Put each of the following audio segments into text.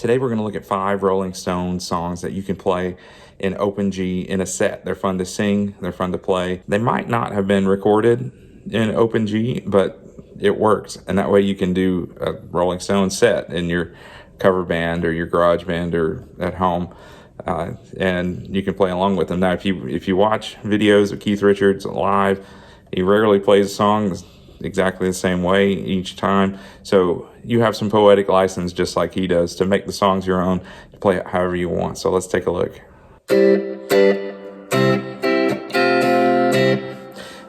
Today we're going to look at 5 Rolling Stones songs that you can play in open G in a set. They're fun to sing, they're fun to play. They might not have been recorded in open G, but it works. And that way you can do a Rolling Stones set in your cover band or your garage band or at home. And you can play along with them. Now, if you watch videos of Keith Richards live, he rarely plays a song exactly the same way each time. So you have some poetic license, just like he does, to make the songs your own, to play it however you want. So let's take a look.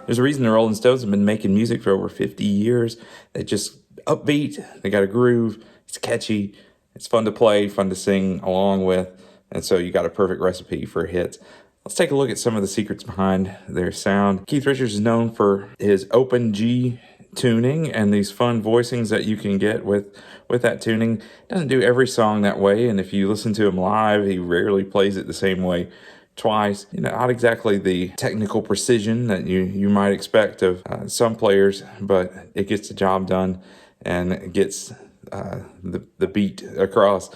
There's a reason the Rolling Stones have been making music for over 50 years. They just upbeat, they got a groove, it's catchy, it's fun to play, fun to sing along with. And so you got a perfect recipe for hits. Let's take a look at some of the secrets behind their sound. Keith Richards is known for his open G tuning and these fun voicings that you can get with that tuning. Doesn't do every song that way, and if you listen to him live, he rarely plays it the same way twice. You know, not exactly the technical precision that you might expect of some players, but it gets the job done and it gets the beat across.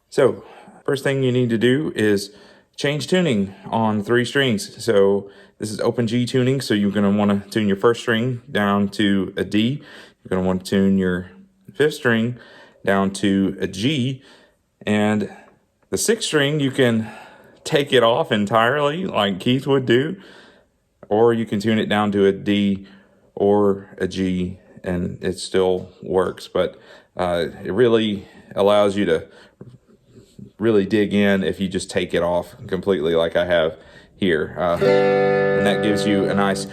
So first thing you need to do is change tuning on 3 strings. So this is open G tuning, so you're going to want to tune your first string down to a D. You're going to want to tune your 5th string down to a G. And the 6th string, you can take it off entirely like Keith would do, or you can tune it down to a D or a G and it still works. But it really allows you to really dig in if you just take it off completely like I have here. And that gives you a nice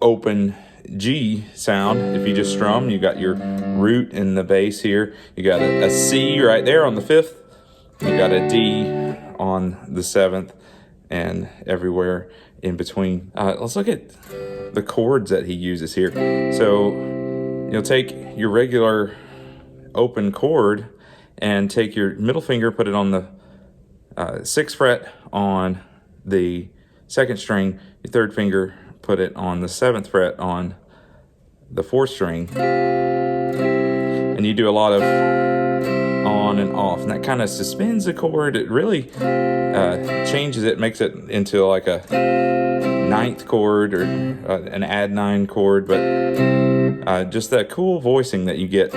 open G sound. If you just strum, you got your root in the bass here. You got a C right there on the 5th. You got a D on the 7th and everywhere in between. Let's look at the chords that he uses here. So you'll take your regular open chord and take your middle finger, put it on the 6th fret on the 2nd string, your 3rd finger, put it on the 7th fret on the 4th string, and you do a lot of on and off, and that kind of suspends the chord. It really changes it, makes it into like a 9th chord or an add 9 chord, but just that cool voicing that you get.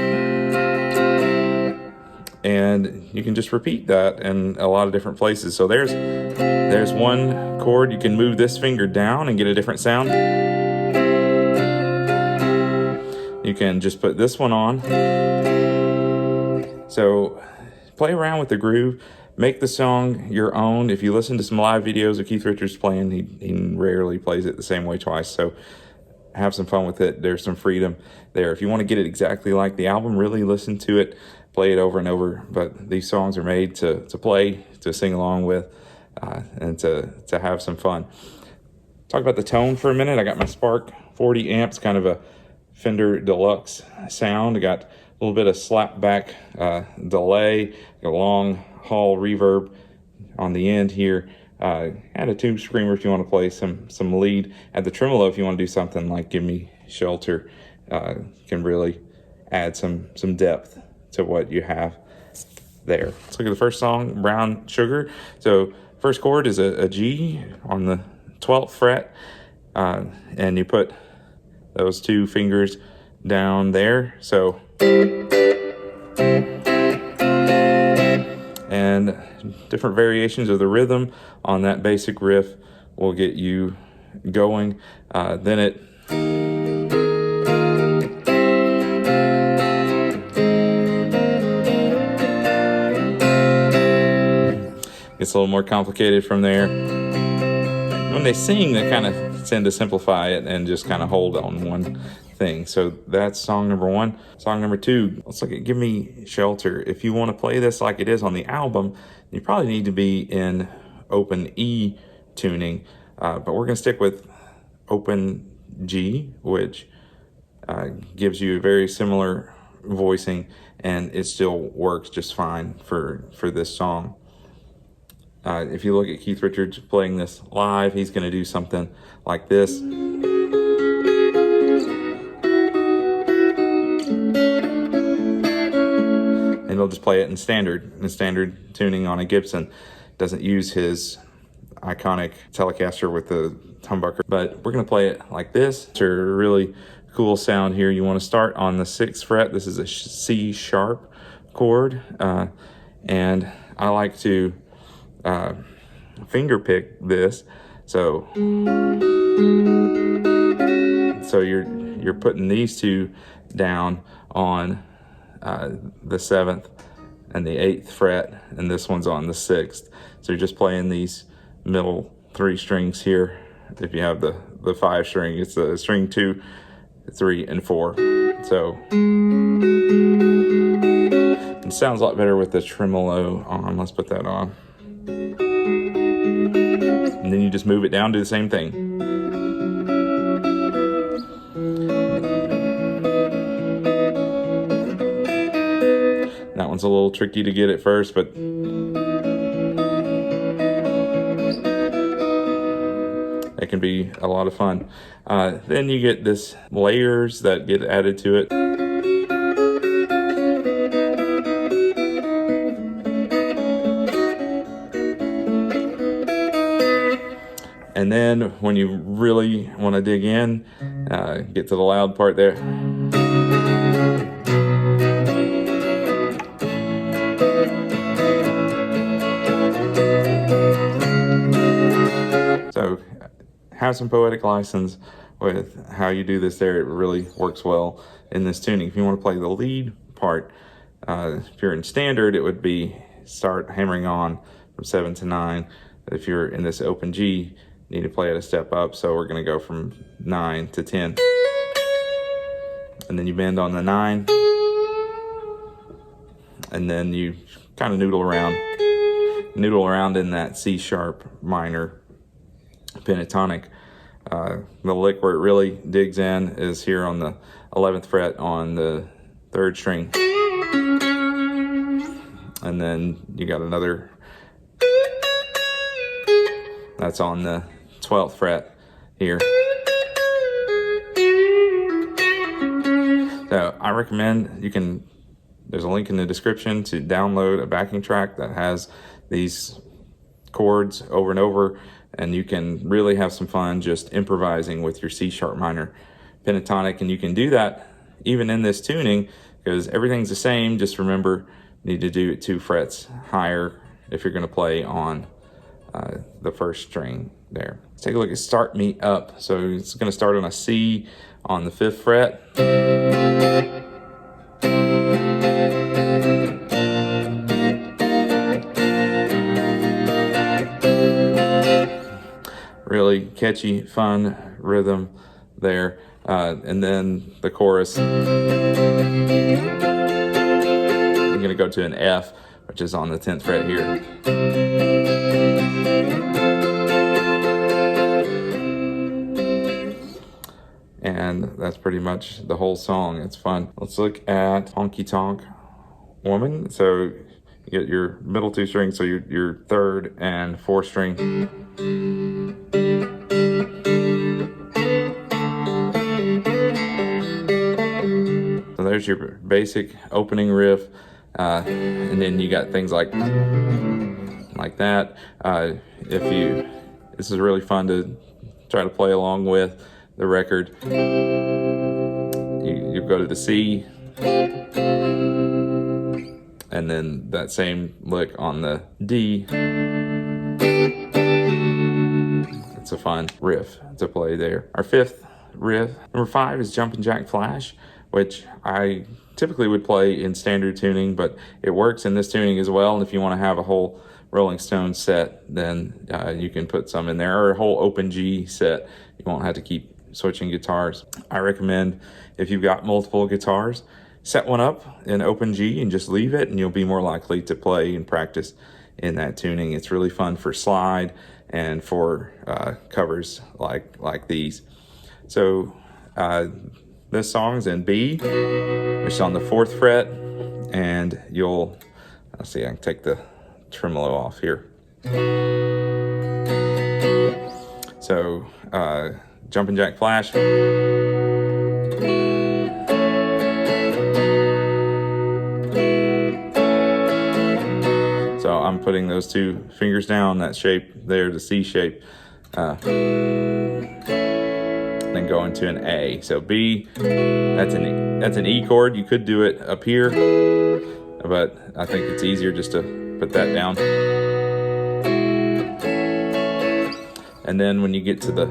And you can just repeat that in a lot of different places. So there's one chord. You can move this finger down and get a different sound. You can just put this one on. So play around with the groove. Make the song your own. If you listen to some live videos of Keith Richards playing, he rarely plays it the same way twice. So have some fun with it. There's some freedom there. If you want to get it exactly like the album, really listen to it. Play it over and over, but these songs are made to play, to sing along with, and to have some fun. Talk about the tone for a minute. I got my Spark 40 amps, kind of a Fender Deluxe sound. I got a little bit of slap back delay, a long haul reverb on the end here. And a tube screamer if you want to play some lead. At the tremolo, if you want to do something like Gimme, Shelter, can really add some depth to what you have there. Let's look at the first song, Brown Sugar. So first chord is a G on the 12th fret, and you put those 2 fingers down there. So, and different variations of the rhythm on that basic riff will get you going. Then it gets a little more complicated from there. When they sing, they kind of tend to simplify it and just kind of hold on one thing. So that's song number 1. Song number 2, let's look at Give Me Shelter. If you want to play this like it is on the album, you probably need to be in open E tuning. But we're going to stick with open G, which gives you a very similar voicing, and it still works just fine for this song. If you look at Keith Richards playing this live, he's going to do something like this. And they'll just play it in standard tuning on a Gibson. Doesn't use his iconic Telecaster with the humbucker, but we're going to play it like this. It's a really cool sound here. You want to start on the 6th fret. This is a C sharp chord, and I like to finger pick this. So you're putting these two down on the 7th and the 8th fret, and this one's on the 6th. So you're just playing these middle 3 strings here. If you have the 5 string, it's the string 2, 3, and 4. So it sounds a lot better with the tremolo on. Let's put that on. And then you just move it down, do the same thing. That one's a little tricky to get at first, but it can be a lot of fun. Then you get this layers that get added to it. And then when you really want to dig in, get to the loud part there. So have some poetic license with how you do this there. It really works well in this tuning. If you want to play the lead part, if you're in standard, it would be start hammering on from 7 to 9. If you're in this open G, you need to play it a step up. So we're going to go from 9 to 10. And then you bend on the 9. And then you kind of noodle around in that C sharp minor pentatonic. The lick where it really digs in is here on the 11th fret on the 3rd string. And then you got another, that's on the 12th fret here. So I recommend there's a link in the description to download a backing track that has these chords over and over, and you can really have some fun just improvising with your C sharp minor pentatonic. And you can do that even in this tuning because everything's the same. Just remember, you need to do it 2 frets higher if you're going to play on the 1st string there. Let's take a look at Start Me Up. So it's going to start on a C on the 5th fret. Really catchy, fun rhythm there. And then the chorus, you're going to go to an F, which is on the 10th fret here. And that's pretty much the whole song. It's fun. Let's look at Honky Tonk Woman. So you get your middle 2 strings, so your 3rd and 4th string. So there's your basic opening riff, and then you got things like that. This is really fun to try to play along with the record. You go to the C, and then that same lick on the D. It's a fun riff to play there. Our 5th riff, number 5, is Jumpin' Jack Flash, which I typically would play in standard tuning, but it works in this tuning as well. And if you want to have a whole Rolling Stones set, then you can put some in there, or a whole open G set. You won't have to keep switching guitars. I recommend, if you've got multiple guitars, set one up in open G and just leave it, and you'll be more likely to play and practice in that tuning. It's really fun for slide and for covers like these. So this song's in B, which is on the 4th fret, and let's see, I can take the tremolo off here. So Jumpin' Jack Flash. So I'm putting those 2 fingers down, that shape there, the C shape, then go into an A. So B, that's an E chord. You could do it up here, but I think it's easier just to put that down. And then when you get to the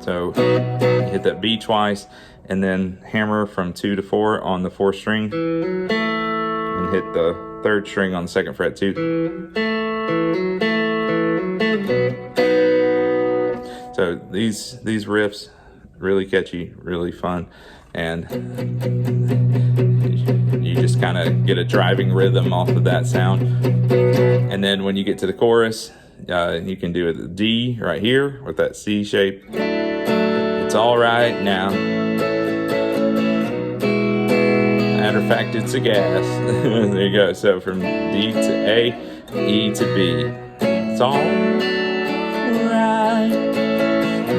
so you hit that B twice, and then hammer from 2 to 4 on the 4th string, and hit the 3rd string on the 2nd fret too. So these riffs, really catchy, really fun, and you just kind of get a driving rhythm off of that sound. And then when you get to the chorus, you can do a D right here with that C shape. It's all right now. Matter of fact, it's a gas. There you go. So from D to A, E to B. It's all right.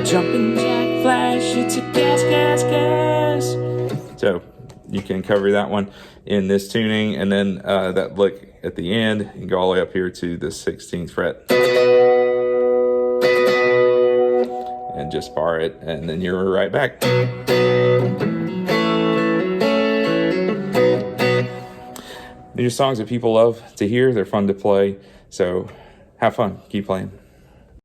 Jumping jack flash, it's a gas, gas, gas. So you can cover that one in this tuning, and then that lick at the end, you go all the way up here to the 16th fret. And just bar it, and then you're right back. These are songs that people love to hear. They're fun to play. So have fun. Keep playing.